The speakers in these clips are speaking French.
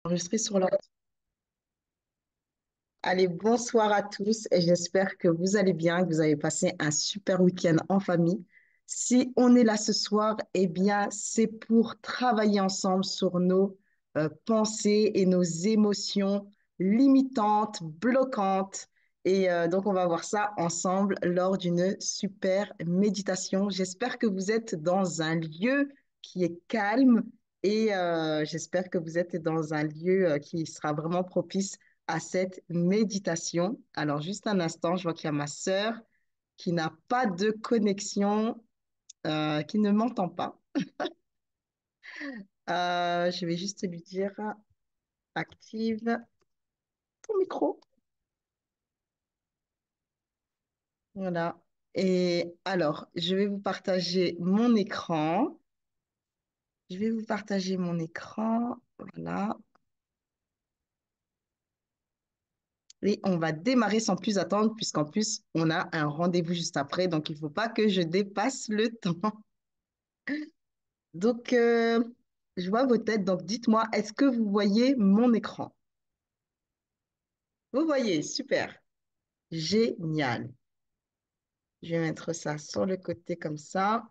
Enregistré sur la... Allez, bonsoir à tous et j'espère que vous allez bien, que vous avez passé un super week-end en famille. Si on est là ce soir, eh bien, c'est pour travailler ensemble sur nos pensées et nos émotions limitantes, bloquantes. Et donc, on va voir ça ensemble lors d'une super méditation. J'espère que vous êtes dans un lieu qui est calme et j'espère que vous êtes dans un lieu qui sera vraiment propice à cette méditation. Alors, juste un instant, je vois qu'il y a ma sœur qui n'a pas de connexion, qui ne m'entend pas. Je vais juste lui dire, active ton micro. Voilà. Et alors, je vais vous partager mon écran. Je vais vous partager mon écran. Voilà. Et on va démarrer sans plus attendre, puisqu'en plus, on a un rendez-vous juste après. Donc, il ne faut pas que je dépasse le temps. Donc, je vois vos têtes. Donc, dites-moi, est-ce que vous voyez mon écran? Vous voyez, super. Génial. Je vais mettre ça sur le côté comme ça.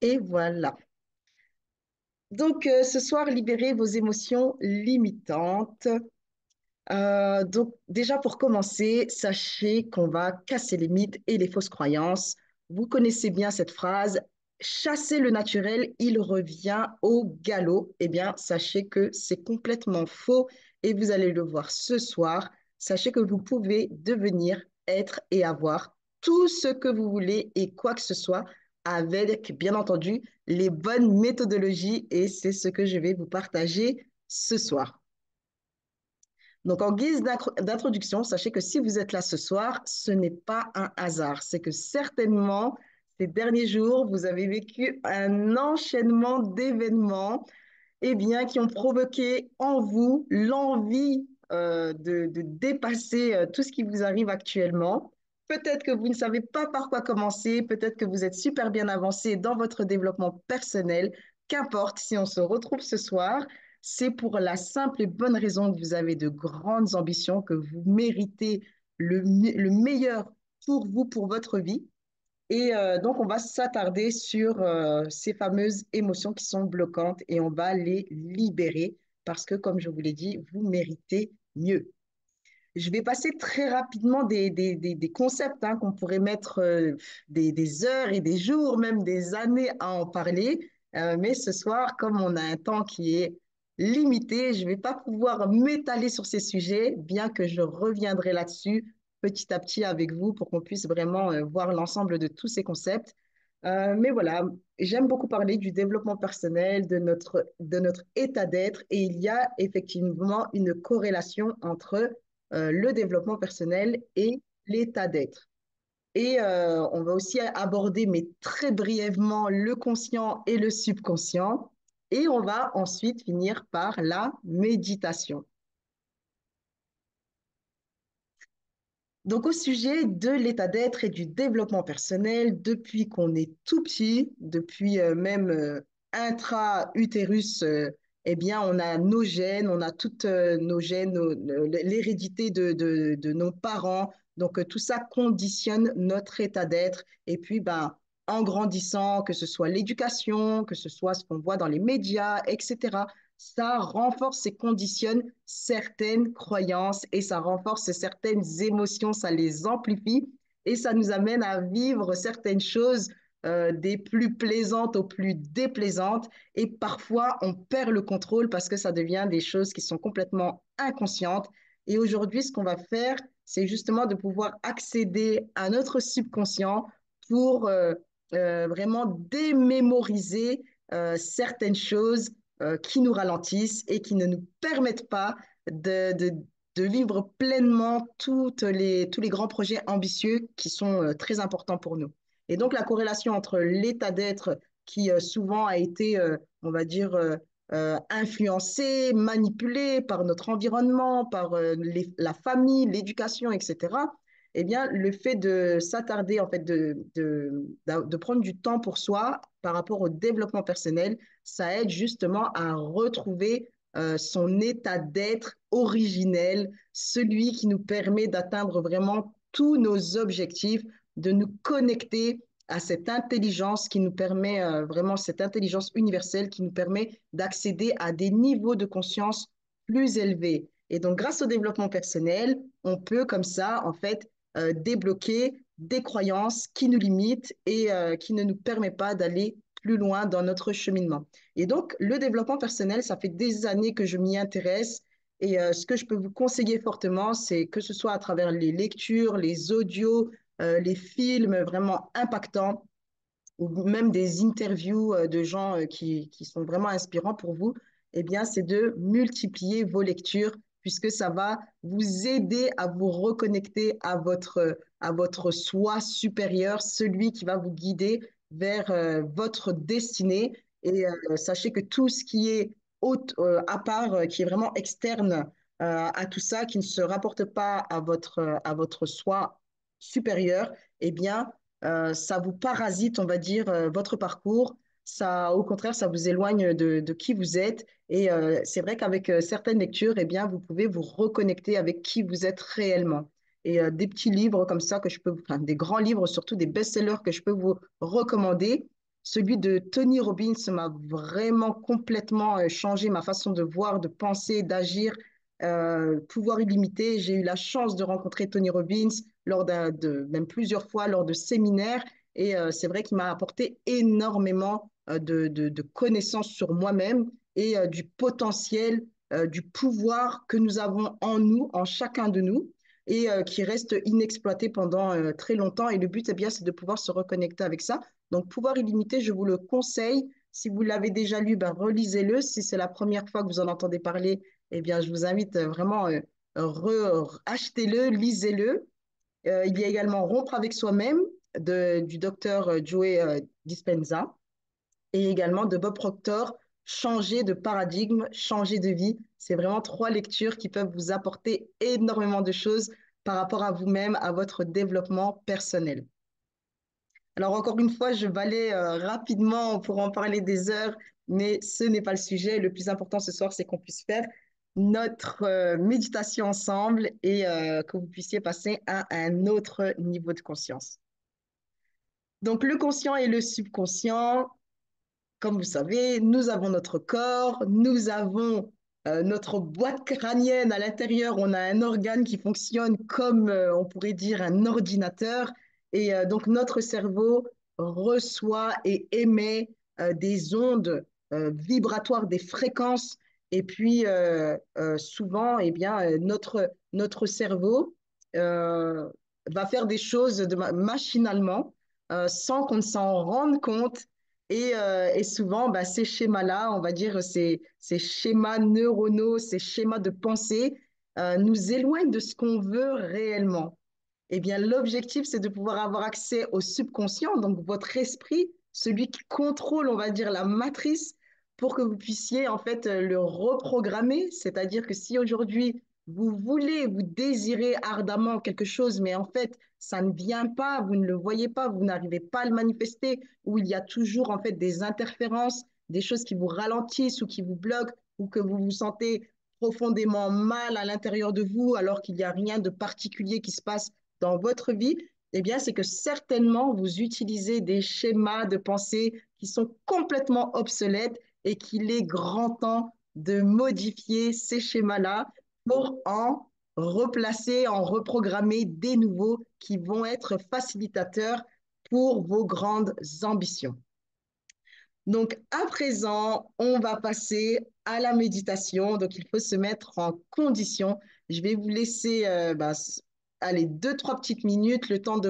Et voilà. Donc, ce soir, libérez vos émotions limitantes. Donc, déjà pour commencer, sachez qu'on va casser les mythes et les fausses croyances. Vous connaissez bien cette phrase, chasser le naturel, il revient au galop. Eh bien, sachez que c'est complètement faux et vous allez le voir ce soir. Sachez que vous pouvez devenir, être et avoir tout ce que vous voulez et quoi que ce soit avec, bien entendu, les bonnes méthodologies et c'est ce que je vais vous partager ce soir. Donc, en guise d'introduction, sachez que si vous êtes là ce soir, ce n'est pas un hasard. C'est que certainement, ces derniers jours, vous avez vécu un enchaînement d'événements eh bien, qui ont provoqué en vous l'envie de dépasser tout ce qui vous arrive actuellement. Peut-être que vous ne savez pas par quoi commencer, peut-être que vous êtes super bien avancé dans votre développement personnel. Qu'importe, si on se retrouve ce soir, c'est pour la simple et bonne raison que vous avez de grandes ambitions, que vous méritez le meilleur pour vous, pour votre vie. Et donc, on va s'attarder sur ces fameuses émotions qui sont bloquantes et on va les libérer parce que, comme je vous l'ai dit, vous méritez mieux. Je vais passer très rapidement des concepts hein, qu'on pourrait mettre des heures et des jours, même des années à en parler. Mais ce soir, comme on a un temps qui est limité, je ne vais pas pouvoir m'étaler sur ces sujets, bien que je reviendrai là-dessus petit à petit avec vous pour qu'on puisse vraiment voir l'ensemble de tous ces concepts. Mais voilà, j'aime beaucoup parler du développement personnel, de notre état d'être, et il y a effectivement une corrélation entre le développement personnel et l'état d'être. Et on va aussi aborder, mais très brièvement, le conscient et le subconscient. Et on va ensuite finir par la méditation. Donc, au sujet de l'état d'être et du développement personnel, depuis qu'on est tout petit, depuis même intra-utérus, eh bien, on a nos gènes, on a toutes nos gènes, l'hérédité de nos parents. Donc, tout ça conditionne notre état d'être. Et puis, ben, en grandissant, que ce soit l'éducation, que ce soit ce qu'on voit dans les médias, etc., ça renforce et conditionne certaines croyances et ça renforce certaines émotions, ça les amplifie et ça nous amène à vivre certaines choses des plus plaisantes aux plus déplaisantes et parfois on perd le contrôle parce que ça devient des choses qui sont complètement inconscientes. Et aujourd'hui, ce qu'on va faire, c'est justement de pouvoir accéder à notre subconscient pour vraiment démémoriser certaines choses qui nous ralentissent et qui ne nous permettent pas de vivre pleinement tous les grands projets ambitieux qui sont très importants pour nous. Et donc, la corrélation entre l'état d'être qui souvent a été, on va dire, influencé, manipulé par notre environnement, par la famille, l'éducation, etc., eh bien, le fait de s'attarder, en fait, de prendre du temps pour soi par rapport au développement personnel, ça aide justement à retrouver son état d'être originel, celui qui nous permet d'atteindre vraiment tous nos objectifs, de nous connecter à cette intelligence qui nous permet vraiment, cette intelligence universelle qui nous permet d'accéder à des niveaux de conscience plus élevés. Et donc, grâce au développement personnel, on peut comme ça, en fait, débloquer des croyances qui nous limitent et qui ne nous permettent pas d'aller plus loin dans notre cheminement. Et donc, le développement personnel, ça fait des années que je m'y intéresse. Et ce que je peux vous conseiller fortement, c'est que ce soit à travers les lectures, les audios, les films vraiment impactants, ou même des interviews de gens qui sont vraiment inspirants pour vous, eh bien, c'est de multiplier vos lectures puisque ça va vous aider à vous reconnecter à votre soi supérieur, celui qui va vous guider vers votre destinée. Et sachez que tout ce qui est à part, qui est vraiment externe à tout ça, qui ne se rapporte pas à votre soi supérieur, eh bien, ça vous parasite, on va dire, votre parcours. Ça, au contraire, ça vous éloigne de qui vous êtes. Et c'est vrai qu'avec certaines lectures, eh bien, vous pouvez vous reconnecter avec qui vous êtes réellement. Et des petits livres comme ça que je peux, enfin, des grands livres, surtout des best-sellers que je peux vous recommander. Celui de Tony Robbins m'a vraiment complètement changé ma façon de voir, de penser, d'agir. Pouvoir illimité. J'ai eu la chance de rencontrer Tony Robbins même plusieurs fois lors de séminaires. Et c'est vrai qu'il m'a apporté énormément de connaissances sur moi-même et du potentiel, du pouvoir que nous avons en nous, en chacun de nous, et qui reste inexploité pendant très longtemps. Et le but, eh bien, c'est de pouvoir se reconnecter avec ça. Donc, Pouvoir illimité, je vous le conseille. Si vous l'avez déjà lu, ben, relisez-le. Si c'est la première fois que vous en entendez parler, eh bien, je vous invite vraiment, achetez-le, lisez-le. Il y a également Rompre avec soi-même du docteur Joe Dispenza et également de Bob Proctor, Changer de paradigme, changer de vie. C'est vraiment trois lectures qui peuvent vous apporter énormément de choses par rapport à vous-même, à votre développement personnel. Alors encore une fois, je balaie rapidement pour en parler des heures, mais ce n'est pas le sujet. Le plus important ce soir, c'est qu'on puisse faire notre méditation ensemble et que vous puissiez passer à un autre niveau de conscience. Donc le conscient et le subconscient, comme vous savez, nous avons notre corps, nous avons notre boîte crânienne à l'intérieur, on a un organe qui fonctionne comme, on pourrait dire, un ordinateur. Et donc notre cerveau reçoit et émet des ondes vibratoires, des fréquences. Et puis souvent, eh bien, notre cerveau euh, va faire des choses machinalement sans qu'on ne s'en rende compte et souvent, bah, ces schémas-là, on va dire, ces schémas neuronaux, ces schémas de pensée, nous éloignent de ce qu'on veut réellement. Eh bien, l'objectif, c'est de pouvoir avoir accès au subconscient, donc votre esprit, celui qui contrôle, on va dire, la matrice, pour que vous puissiez, en fait, le reprogrammer. C'est-à-dire que si aujourd'hui, vous voulez, vous désirez ardemment quelque chose, mais en fait, ça ne vient pas, vous ne le voyez pas, vous n'arrivez pas à le manifester, où il y a toujours en fait des interférences, des choses qui vous ralentissent ou qui vous bloquent, ou que vous vous sentez profondément mal à l'intérieur de vous alors qu'il n'y a rien de particulier qui se passe dans votre vie, eh bien, c'est que certainement vous utilisez des schémas de pensée qui sont complètement obsolètes et qu'il est grand temps de modifier ces schémas-là pour en replacer, en reprogrammer des nouveaux qui vont être facilitateurs pour vos grandes ambitions. Donc, à présent, on va passer à la méditation. Donc, il faut se mettre en condition. Je vais vous laisser, allez, 2, 3 petites minutes, le temps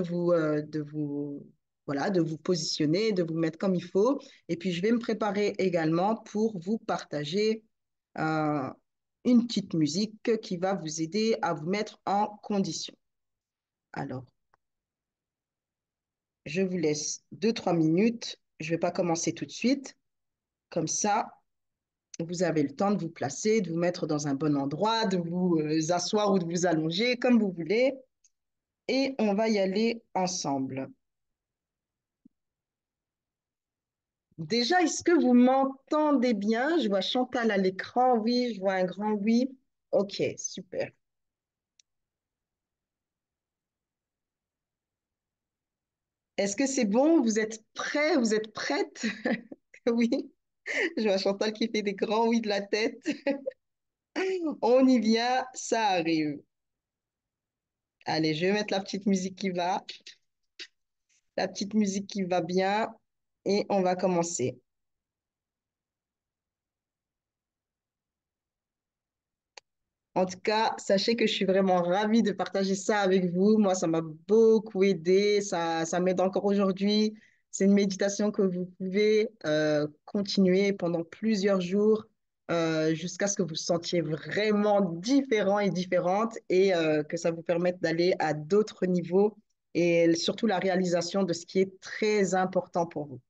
voilà, de vous positionner, de vous mettre comme il faut. Et puis, je vais me préparer également pour vous partager euh, une petite musique qui va vous aider à vous mettre en condition. Alors, je vous laisse 2, 3 minutes. Je ne vais pas commencer tout de suite. Comme ça, vous avez le temps de vous placer, de vous mettre dans un bon endroit, de vous asseoir ou de vous allonger, comme vous voulez. et on va y aller ensemble. Déjà, est-ce que vous m'entendez bien? Je vois Chantal à l'écran. Oui, je vois un grand oui. Ok, super. Est-ce que c'est bon? Vous êtes prêts? Vous êtes prêtes? Oui, je vois Chantal qui fait des grands oui de la tête. On y vient, ça arrive. Allez, je vais mettre la petite musique qui va, la petite musique qui va bien, et on va commencer. En tout cas, sachez que je suis vraiment ravie de partager ça avec vous. Moi, ça m'a beaucoup aidé. Ça m'aide encore aujourd'hui. C'est une méditation que vous pouvez continuer pendant plusieurs jours jusqu'à ce que vous vous sentiez vraiment différent et différente et que ça vous permette d'aller à d'autres niveaux et surtout la réalisation de ce qui est très important pour vous.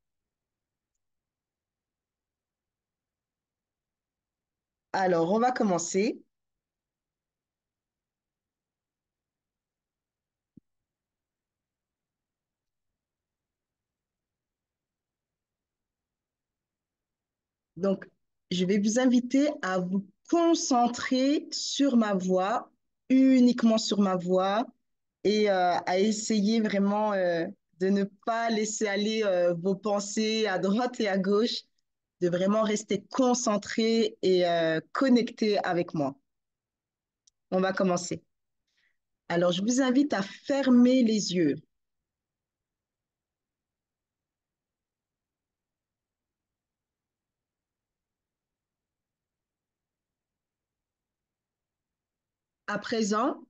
Alors, on va commencer. Donc, je vais vous inviter à vous concentrer sur ma voix, uniquement sur ma voix, et à essayer vraiment de ne pas laisser aller vos pensées à droite et à gauche, de vraiment rester concentré et connecté avec moi. On va commencer. Alors, je vous invite à fermer les yeux. À présent,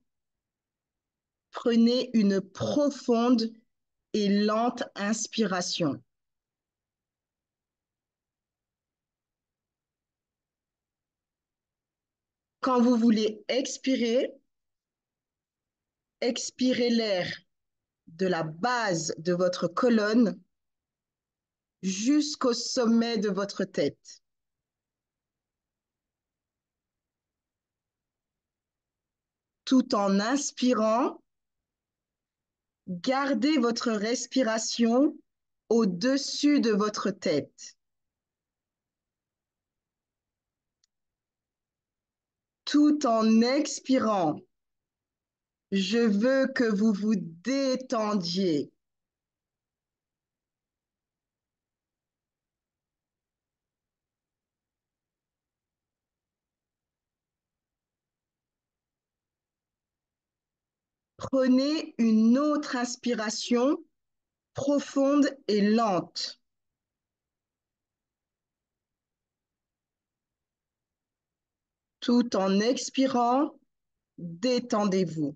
prenez une profonde et lente inspiration. Quand vous voulez expirer, expirez l'air de la base de votre colonne jusqu'au sommet de votre tête. Tout en inspirant, gardez votre respiration au-dessus de votre tête. Tout en expirant, je veux que vous vous détendiez. Prenez une autre inspiration profonde et lente. Tout en expirant, détendez-vous.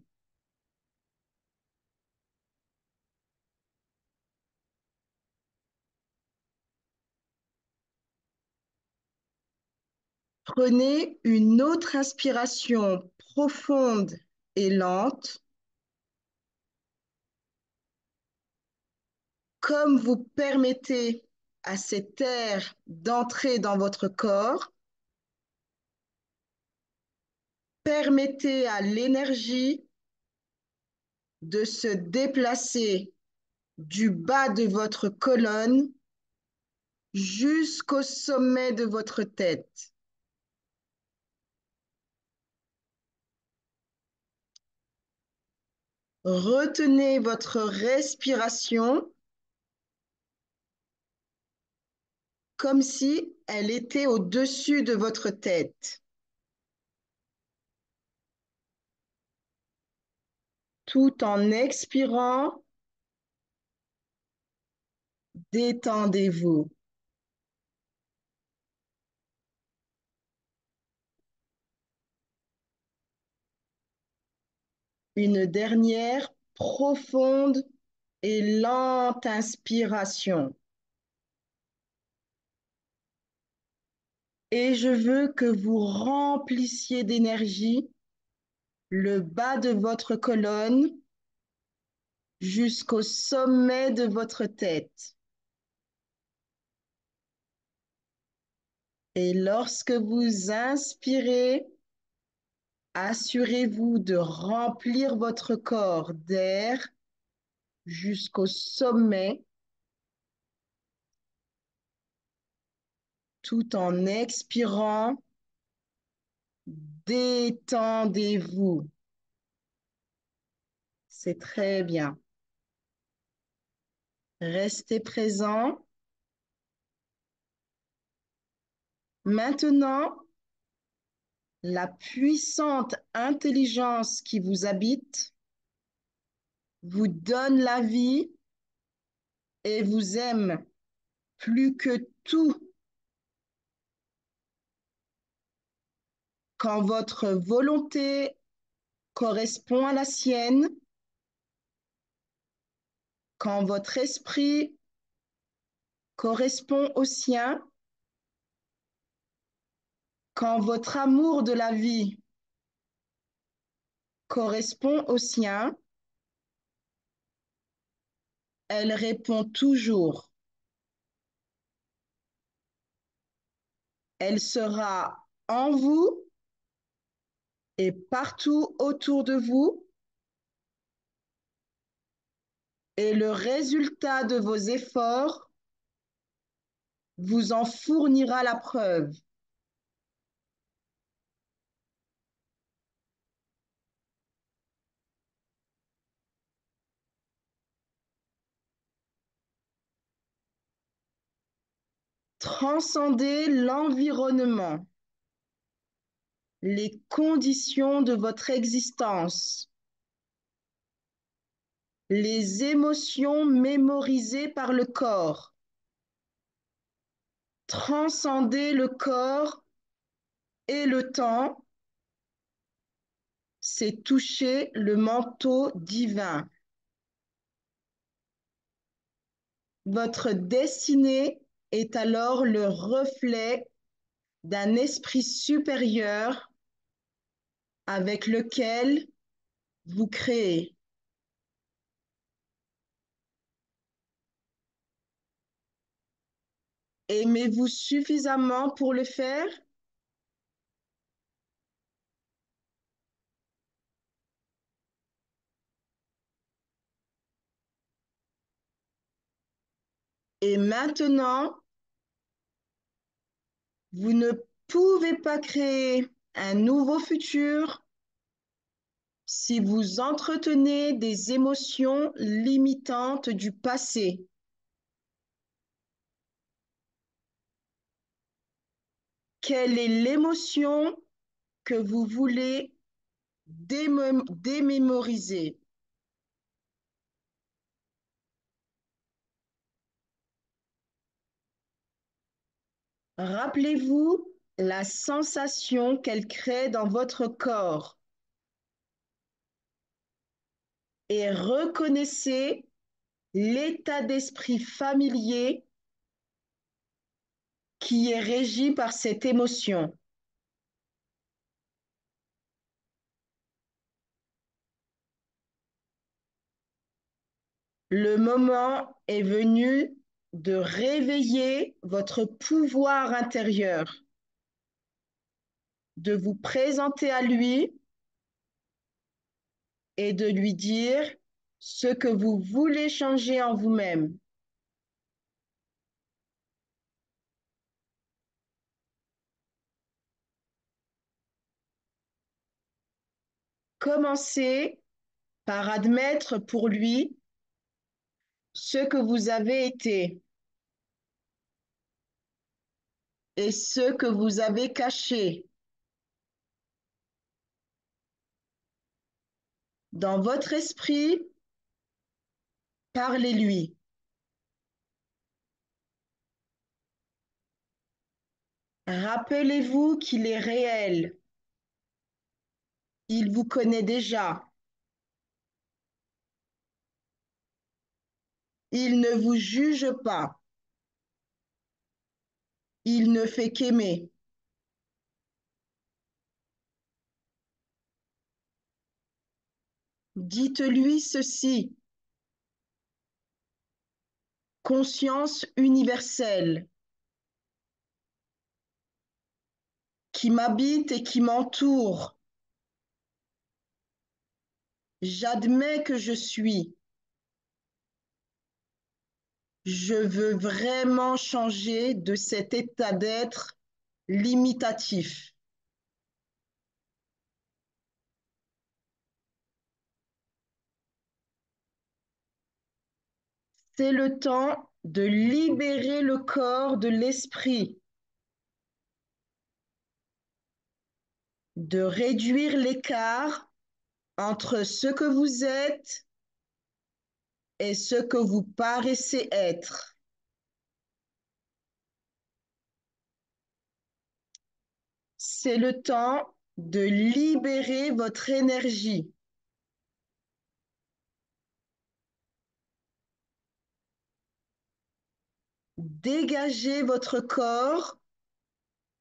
Prenez une autre inspiration profonde et lente, comme vous permettez à cet air d'entrer dans votre corps. Permettez à l'énergie de se déplacer du bas de votre colonne jusqu'au sommet de votre tête. Retenez votre respiration comme si elle était au-dessus de votre tête. Tout en expirant, détendez-vous. Une dernière profonde et lente inspiration. Et je veux que vous remplissiez d'énergie le bas de votre colonne jusqu'au sommet de votre tête. Et lorsque vous inspirez, Assurez-vous de remplir votre corps d'air jusqu'au sommet tout en expirant. Détendez-vous. C'est très bien. Restez présent. Maintenant, la puissante intelligence qui vous habite vous donne la vie et vous aime plus que tout. Quand votre volonté correspond à la sienne, quand votre esprit correspond au sien, quand votre amour de la vie correspond au sien, elle répond toujours. Elle sera en vous et partout autour de vous, et le résultat de vos efforts vous en fournira la preuve. Transcendez l'environnement, les conditions de votre existence, les émotions mémorisées par le corps. Transcender le corps et le temps, c'est toucher le manteau divin. Votre destinée est alors le reflet d'un esprit supérieur avec lequel vous créez. Aimez-vous suffisamment pour le faire? Et maintenant, vous ne pouvez pas créer un nouveau futur si vous entretenez des émotions limitantes du passé. Quelle est l'émotion que vous voulez démémoriser? Rappelez-vous la sensation qu'elle crée dans votre corps et reconnaissez l'état d'esprit familier qui est régi par cette émotion. Le moment est venu de réveiller votre pouvoir intérieur, de vous présenter à lui et de lui dire ce que vous voulez changer en vous-même. Commencez par admettre pour lui ce que vous avez été et ce que vous avez caché. Dans votre esprit, parlez-lui. Rappelez-vous qu'il est réel. Il vous connaît déjà. Il ne vous juge pas. Il ne fait qu'aimer. Dites-lui ceci. Conscience universelle qui m'habite et qui m'entoure. J'admets que je suis. Je veux vraiment changer de cet état d'être limitatif. C'est le temps de libérer le corps de l'esprit, de réduire l'écart entre ce que vous êtes et ce que vous paraissez être. C'est le temps de libérer votre énergie. Dégagez votre corps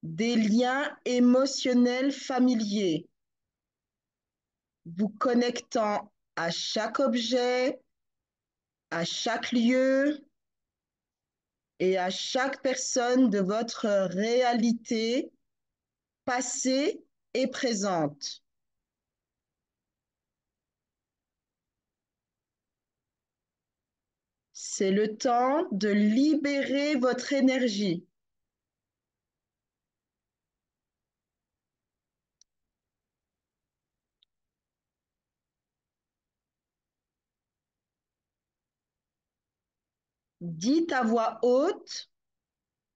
des liens émotionnels familiers, vous connectant à chaque objet, à chaque lieu et à chaque personne de votre réalité passée et présente. C'est le temps de libérer votre énergie. Dites à voix haute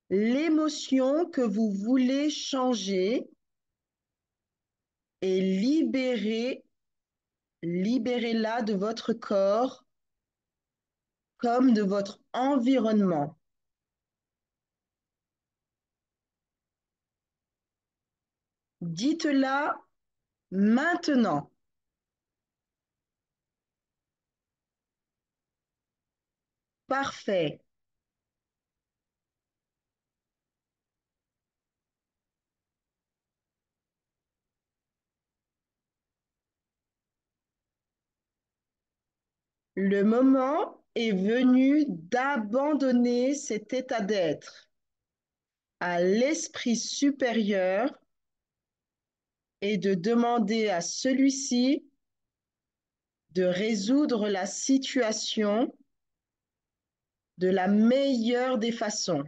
l'émotion que vous voulez changer et libérez-la de votre corps comme de votre environnement. Dites-la maintenant. Parfait. Le moment est venu d'abandonner cet état d'être à l'esprit supérieur et de demander à celui-ci de résoudre la situation de la meilleure des façons.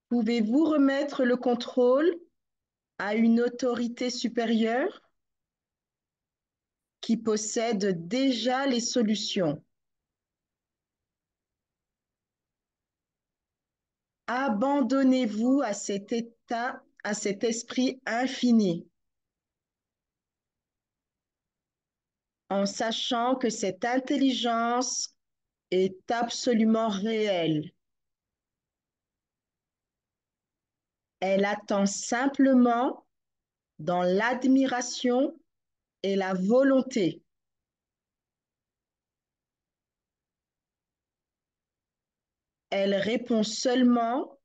Pouvez-vous remettre le contrôle à une autorité supérieure qui possède déjà les solutions? Abandonnez-vous à cet état, à cet esprit infini, en sachant que cette intelligence est absolument réelle. Elle attend simplement dans l'admiration et la volonté. Elle répond seulement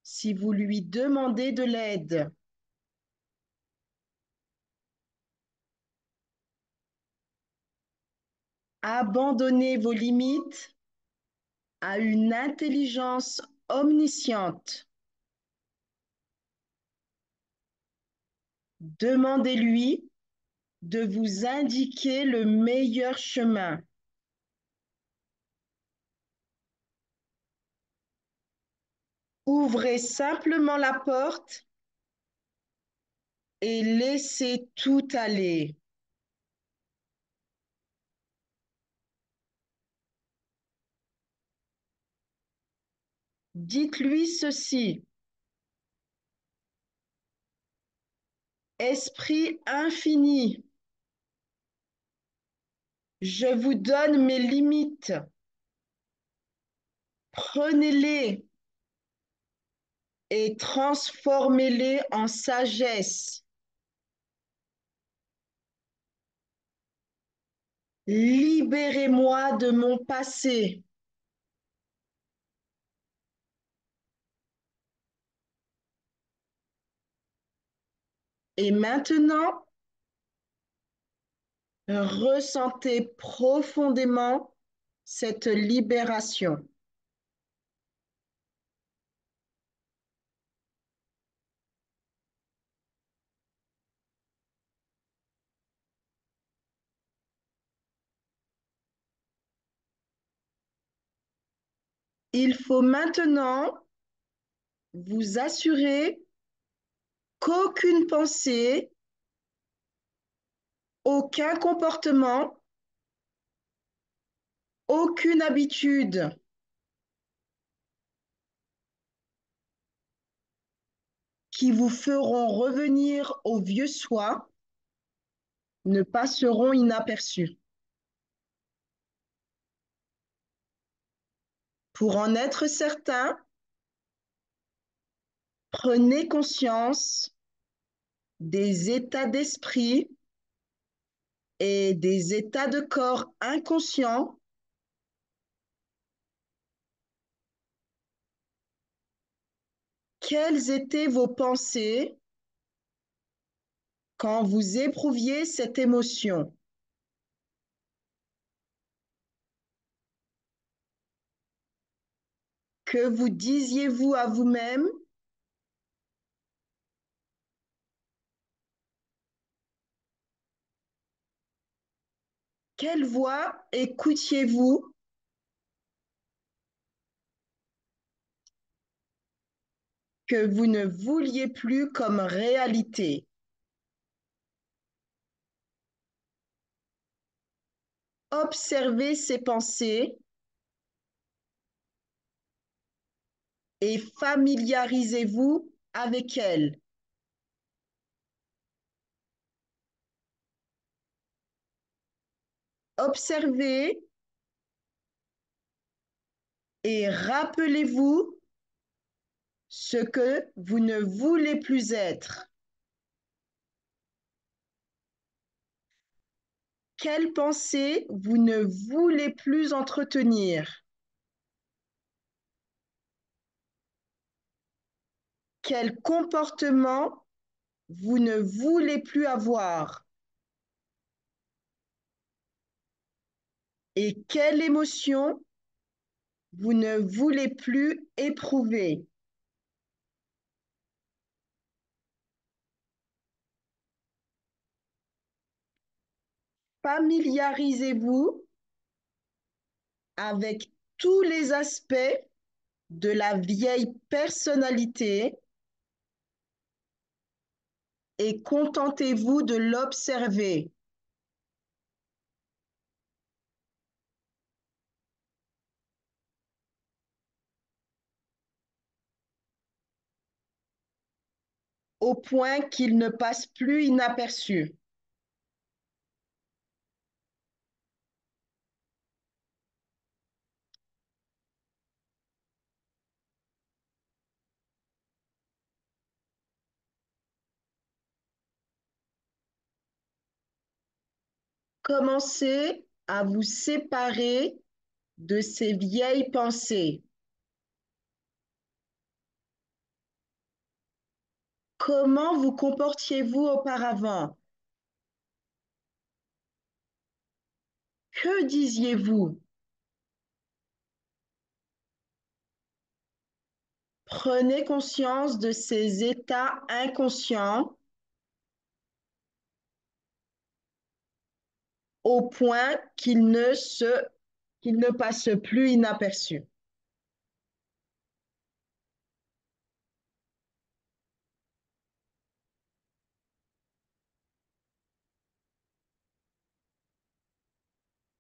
si vous lui demandez de l'aide. Abandonnez vos limites à une intelligence omnisciente. Demandez-lui de vous indiquer le meilleur chemin. Ouvrez simplement la porte et laissez tout aller. Dites-lui ceci: Esprit infini, je vous donne mes limites. Prenez-les et transformez-les en sagesse. Libérez-moi de mon passé. Et maintenant, ressentez profondément cette libération. Il faut maintenant vous assurer qu'aucune pensée, aucun comportement, aucune habitude qui vous feront revenir au vieux soi ne passeront inaperçus. Pour en être certain, prenez conscience des états d'esprit et des états de corps inconscients. Quelles étaient vos pensées quand vous éprouviez cette émotion? Que vous disiez-vous à vous-même? Quelle voix écoutiez-vous que vous ne vouliez plus comme réalité? Observez ces pensées et familiarisez-vous avec elles. Observez et rappelez-vous ce que vous ne voulez plus être. Quelles pensées vous ne voulez plus entretenir? Quel comportement vous ne voulez plus avoir? Et quelle émotion vous ne voulez plus éprouver? Familiarisez-vous avec tous les aspects de la vieille personnalité et contentez-vous de l'observer. Au point qu'il ne passe plus inaperçu. Commencez à vous séparer de ces vieilles pensées. Comment vous comportiez-vous auparavant? Que disiez-vous? Prenez conscience de ces états inconscients au point qu'ils ne passent plus inaperçus.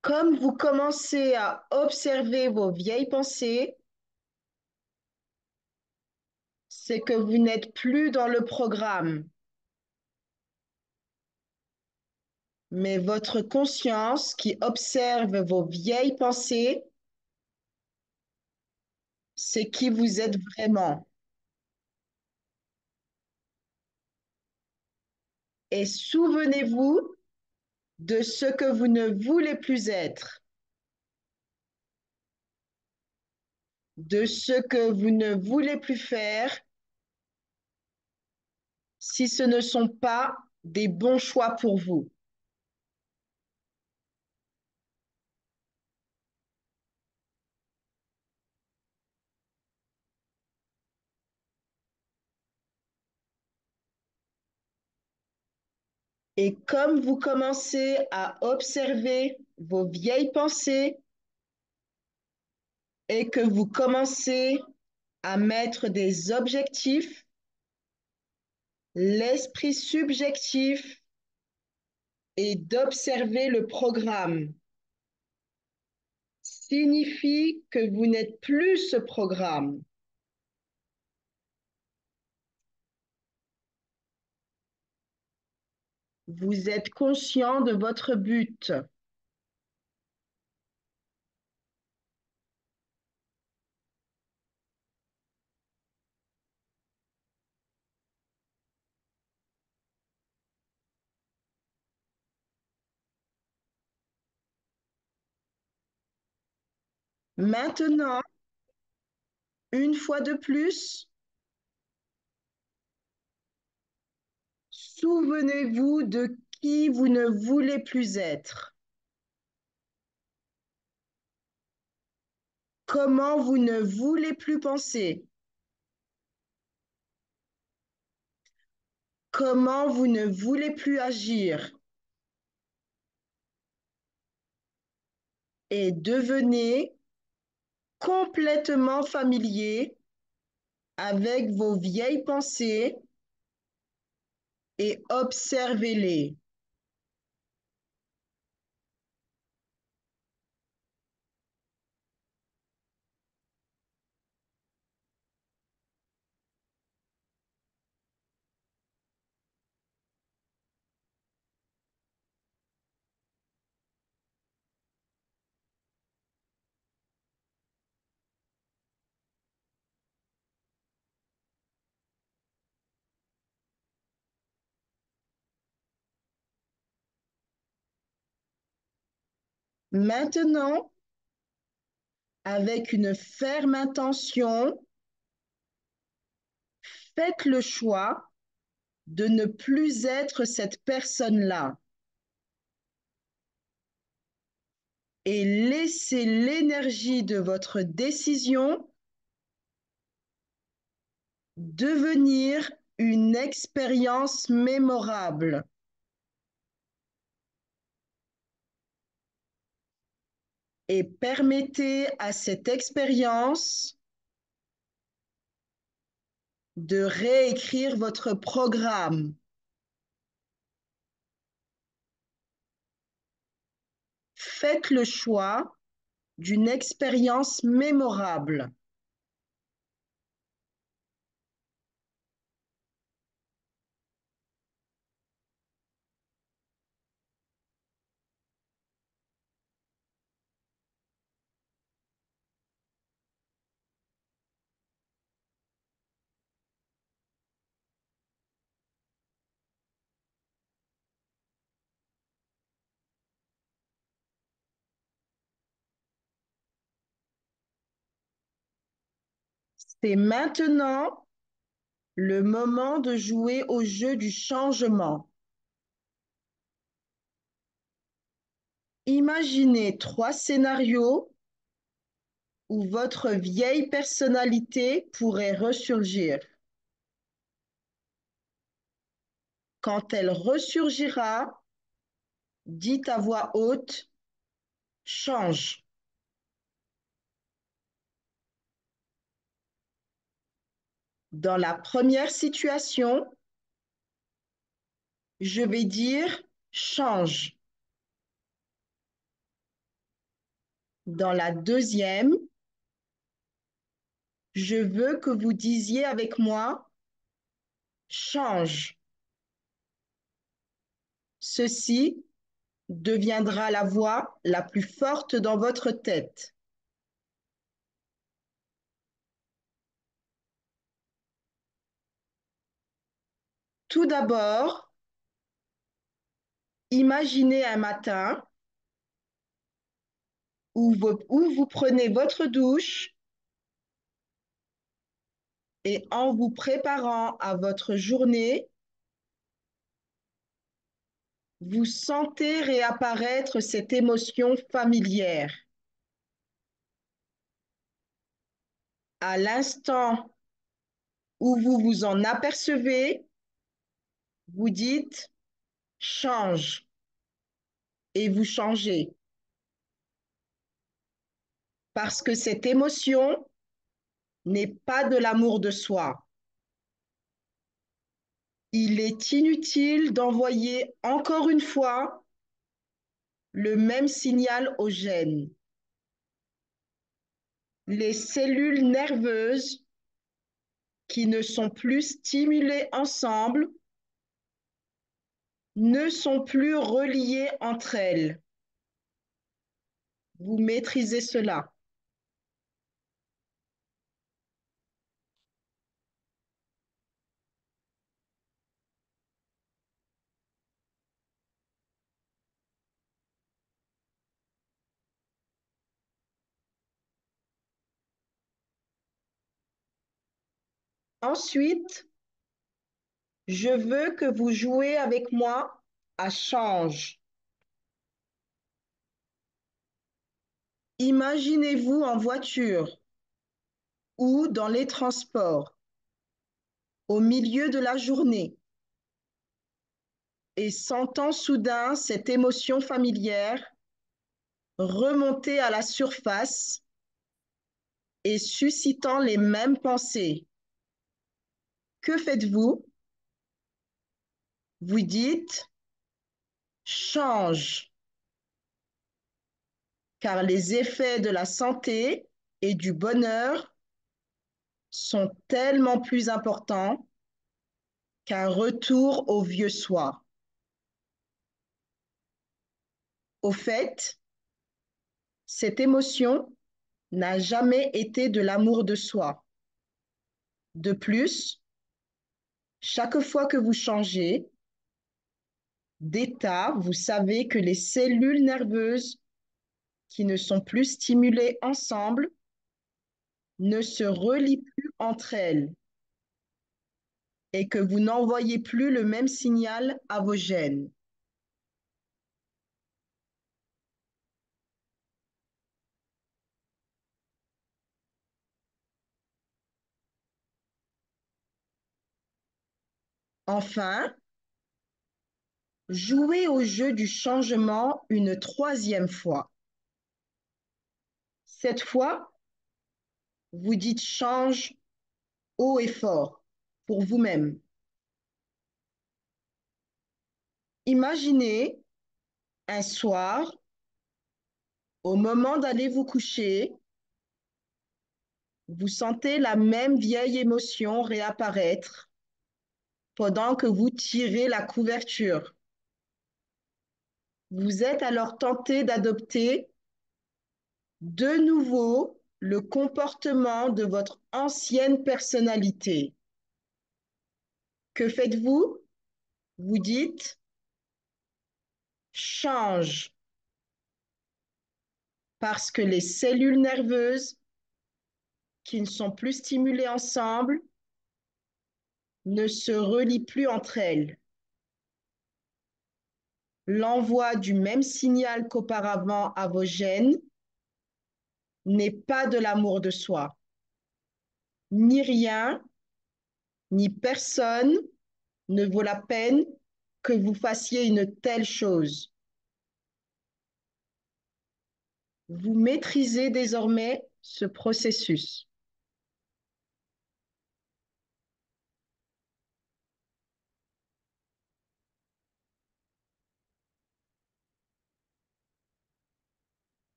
Comme vous commencez à observer vos vieilles pensées, c'est que vous n'êtes plus dans le programme, mais votre conscience qui observe vos vieilles pensées, c'est qui vous êtes vraiment. Et souvenez-vous de ce que vous ne voulez plus être, de ce que vous ne voulez plus faire si ce ne sont pas des bons choix pour vous. Et comme vous commencez à observer vos vieilles pensées, et que vous commencez à mettre des objectifs, l'esprit subjectif et d'observer le programme signifie que vous n'êtes plus ce programme. Vous êtes conscient de votre but. Maintenant, une fois de plus, souvenez-vous de qui vous ne voulez plus être, comment vous ne voulez plus penser, comment vous ne voulez plus agir, et devenez complètement familier avec vos vieilles pensées et observez-les. Maintenant, avec une ferme intention, faites le choix de ne plus être cette personne-là et laissez l'énergie de votre décision devenir une expérience mémorable et permettez à cette expérience de réécrire votre programme. Faites le choix d'une expérience mémorable. C'est maintenant le moment de jouer au jeu du changement. Imaginez 3 scénarios où votre vieille personnalité pourrait ressurgir. Quand elle ressurgira, dites à voix haute, change. Dans la première situation, je vais dire change. Dans la deuxième, je veux que vous disiez avec moi change. Ceci deviendra la voix la plus forte dans votre tête. Tout d'abord, imaginez un matin où vous prenez votre douche et en vous préparant à votre journée, vous sentez réapparaître cette émotion familière. À l'instant où vous vous en apercevez, vous dites change et vous changez. parce que cette émotion n'est pas de l'amour de soi. Il est inutile d'envoyer encore une fois le même signal aux gènes. Les cellules nerveuses qui ne sont plus stimulées ensemble ne sont plus reliées entre elles. Vous maîtrisez cela. Ensuite, je veux que vous jouiez avec moi à change. Imaginez-vous en voiture ou dans les transports au milieu de la journée et sentant soudain cette émotion familière remonter à la surface et suscitant les mêmes pensées. Que faites-vous? Vous dites change, car les effets de la santé et du bonheur sont tellement plus importants qu'un retour au vieux soi. Au fait, cette émotion n'a jamais été de l'amour de soi. De plus, chaque fois que vous changez d'état, vous savez que les cellules nerveuses qui ne sont plus stimulées ensemble ne se relient plus entre elles et que vous n'envoyez plus le même signal à vos gènes. Enfin, jouez au jeu du changement une troisième fois. Cette fois, vous dites change haut et fort pour vous-même. Imaginez un soir, au moment d'aller vous coucher, vous sentez la même vieille émotion réapparaître pendant que vous tirez la couverture. Vous êtes alors tenté d'adopter de nouveau le comportement de votre ancienne personnalité. Que faites-vous? Vous dites change parce que les cellules nerveuses qui ne sont plus stimulées ensemble ne se relient plus entre elles. L'envoi du même signal qu'auparavant à vos gènes n'est pas de l'amour de soi. Ni rien, ni personne ne vaut la peine que vous fassiez une telle chose. Vous maîtrisez désormais ce processus.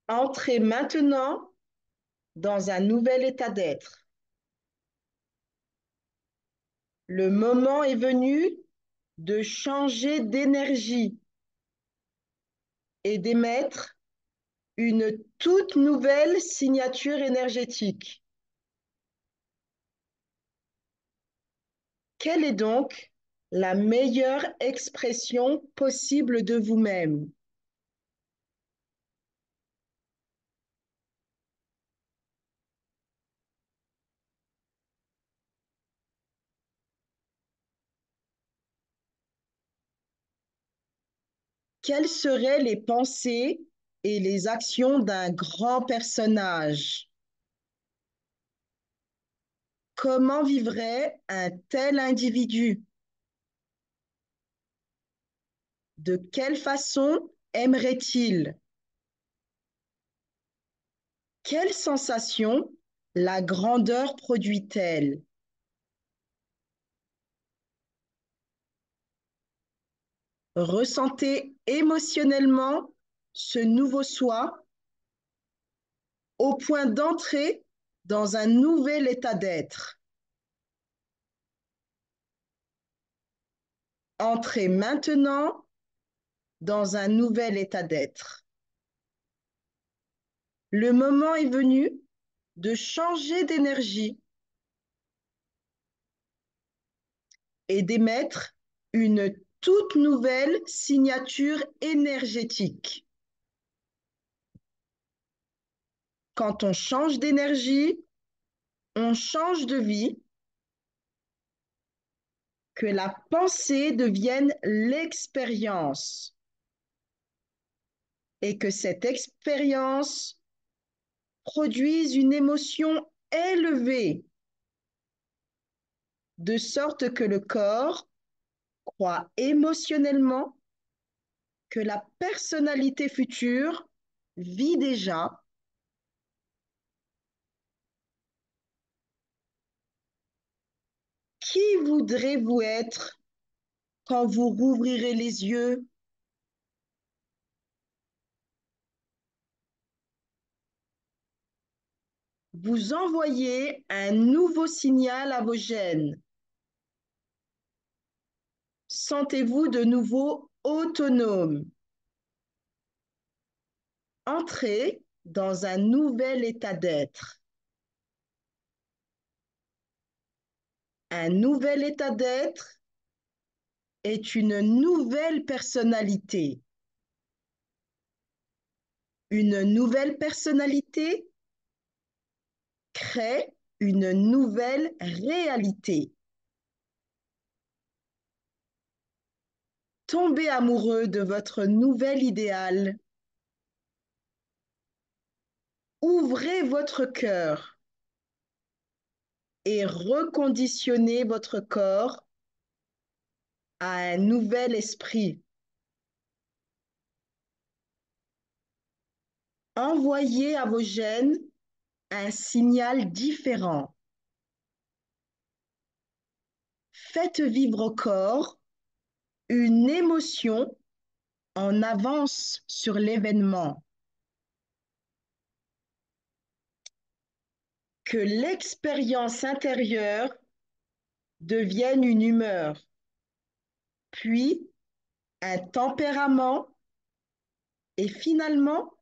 Entrez maintenant dans un nouvel état d'être. Le moment est venu de changer d'énergie et d'émettre une toute nouvelle signature énergétique. Quelle est donc la meilleure expression possible de vous-même? Quelles seraient les pensées et les actions d'un grand personnage? Comment vivrait un tel individu? De quelle façon aimerait-il? Quelle sensation la grandeur produit-elle? Ressentez émotionnellement ce nouveau soi au point d'entrer dans un nouvel état d'être. Entrez maintenant dans un nouvel état d'être. Le moment est venu de changer d'énergie et d'émettre une toute nouvelle signature énergétique. Quand on change d'énergie, on change de vie, que la pensée devienne l'expérience et que cette expérience produise une émotion élevée, de sorte que le corps croit émotionnellement que la personnalité future vit déjà. Qui voudrez-vous être quand vous rouvrirez les yeux? Vous envoyez un nouveau signal à vos gènes. Sentez-vous de nouveau autonome. Entrez dans un nouvel état d'être. Un nouvel état d'être est une nouvelle personnalité. Une nouvelle personnalité crée une nouvelle réalité. Tombez amoureux de votre nouvel idéal. Ouvrez votre cœur et reconditionnez votre corps à un nouvel esprit. Envoyez à vos gènes un signal différent. Faites vivre au corps une émotion en avance sur l'événement. Que l'expérience intérieure devienne une humeur, puis un tempérament et finalement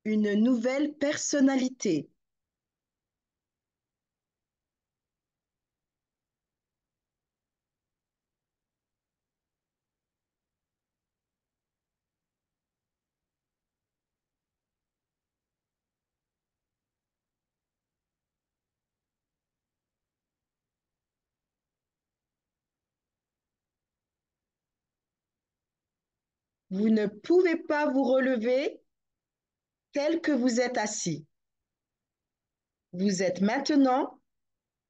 une nouvelle personnalité. Vous ne pouvez pas vous relever tel que vous êtes assis. Vous êtes maintenant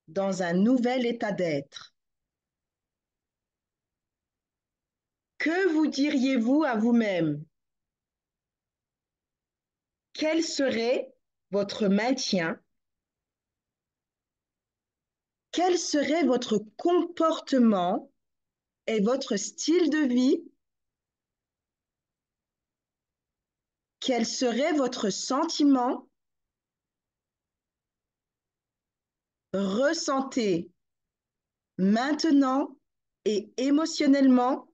dans un nouvel état d'être. Que vous diriez-vous à vous-même? Quel serait votre maintien? Quel serait votre comportement et votre style de vie? Quel serait votre sentiment? Ressentez maintenant et émotionnellement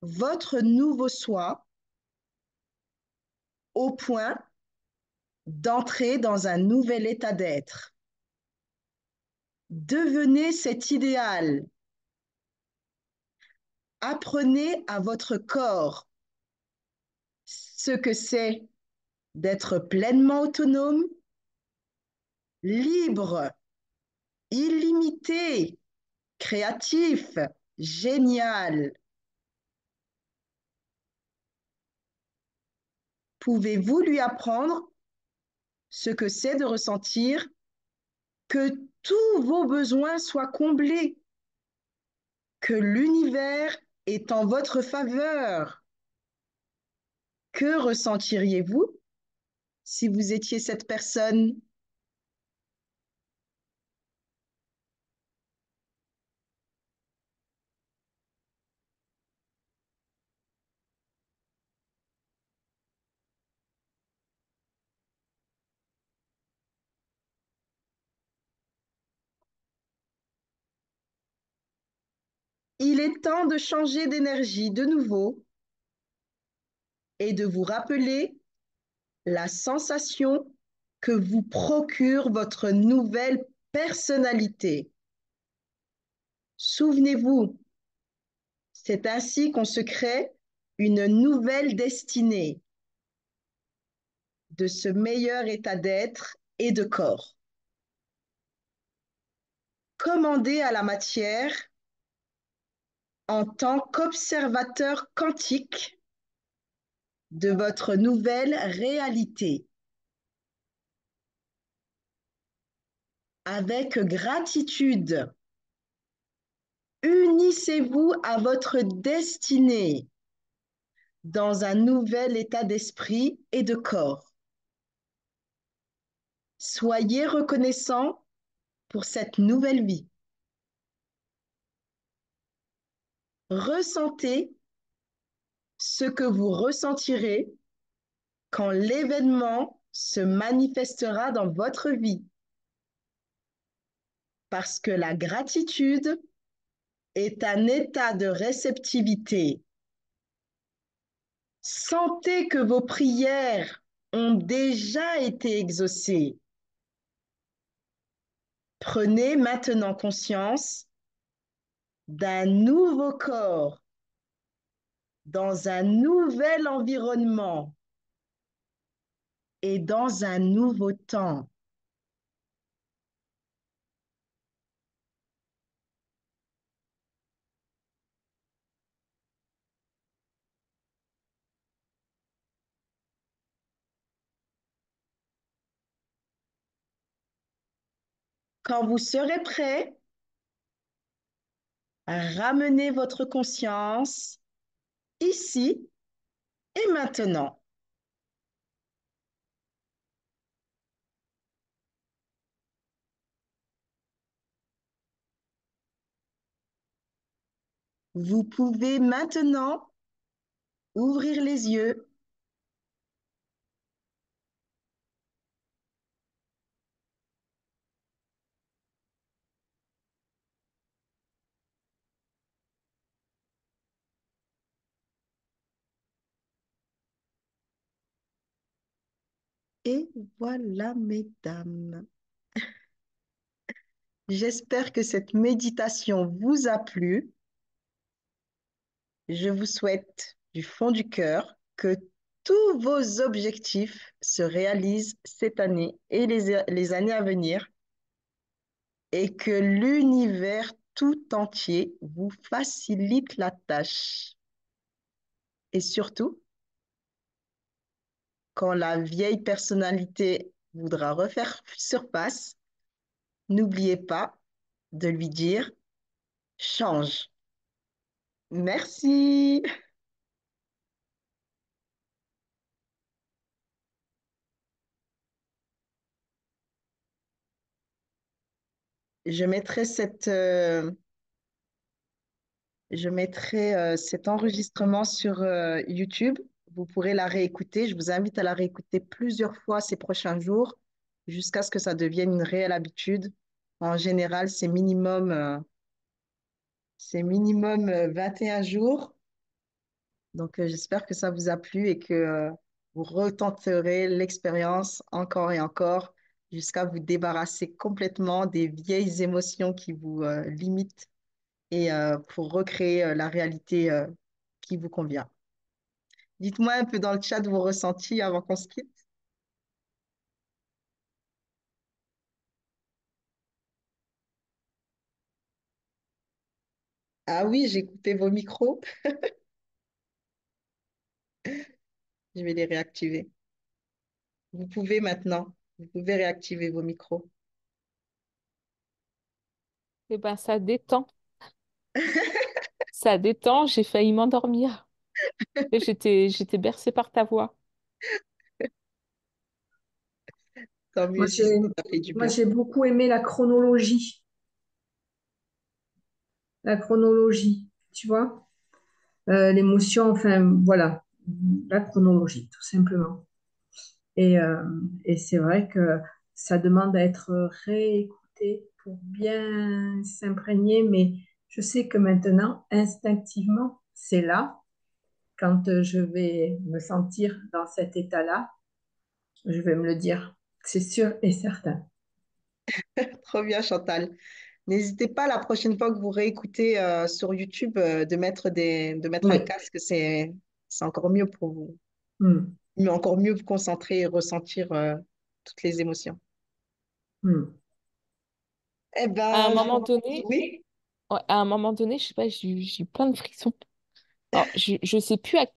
votre nouveau soi au point d'entrer dans un nouvel état d'être. Devenez cet idéal. Apprenez à votre corps ce que c'est d'être pleinement autonome, libre, illimité, créatif, génial. Pouvez-vous lui apprendre ce que c'est de ressentir que tous vos besoins soient comblés, que l'univers est en votre faveur, que ressentiriez-vous si vous étiez cette personne? Il est temps de changer d'énergie de nouveau et de vous rappeler la sensation que vous procure votre nouvelle personnalité. Souvenez-vous, c'est ainsi qu'on se crée une nouvelle destinée de ce meilleur état d'être et de corps. Commandez à la matière en tant qu'observateur quantique de votre nouvelle réalité. Avec gratitude, unissez-vous à votre destinée dans un nouvel état d'esprit et de corps. Soyez reconnaissant pour cette nouvelle vie. Ressentez ce que vous ressentirez quand l'événement se manifestera dans votre vie. Parce que la gratitude est un état de réceptivité. Sentez que vos prières ont déjà été exaucées. Prenez maintenant conscience d'un nouveau corps dans un nouvel environnement et dans un nouveau temps. Quand vous serez prêt, ramenez votre conscience ici et maintenant. Vous pouvez maintenant ouvrir les yeux. Et voilà, mesdames. J'espère que cette méditation vous a plu. Je vous souhaite du fond du cœur que tous vos objectifs se réalisent cette année et les années à venir et que l'univers tout entier vous facilite la tâche. Et surtout, quand la vieille personnalité voudra refaire surface, n'oubliez pas de lui dire change. Merci. Je mettrai cet enregistrement sur YouTube. Vous pourrez la réécouter. Je vous invite à la réécouter plusieurs fois ces prochains jours jusqu'à ce que ça devienne une réelle habitude. En général, c'est minimum 21 jours. Donc, j'espère que ça vous a plu et que vous retenterez l'expérience encore et encore jusqu'à vous débarrasser complètement des vieilles émotions qui vous limitent et pour recréer la réalité qui vous convient. Dites-moi un peu dans le chat vos ressentis avant qu'on se quitte. Ah oui, j'ai coupé vos micros. Je vais les réactiver. Vous pouvez maintenant. Vous pouvez réactiver vos micros. Eh ben, ça détend. Ça détend, j'ai failli m'endormir. Et j'étais bercée par ta voix. Tant Moi, mieux si ça j'ai, t'a fait du moi, bien. j'ai beaucoup aimé la chronologie. La chronologie, tu vois? L'émotion, enfin, voilà. La chronologie, tout simplement. Et, euh, et c'est vrai que ça demande à être réécouté pour bien s'imprégner, mais je sais que maintenant, instinctivement, c'est là, quand je vais me sentir dans cet état-là, je vais me le dire. C'est sûr et certain. Trop bien, Chantal. N'hésitez pas la prochaine fois que vous réécoutez sur YouTube de mettre un Oui. casque, c'est encore mieux pour vous, Mm, mais encore mieux vous concentrer et ressentir toutes les émotions. mm. Eh À un ben, moment donné, oui, ouais, à un moment donné, je sais pas, j'ai eu plein de frissons. Alors, je sais plus à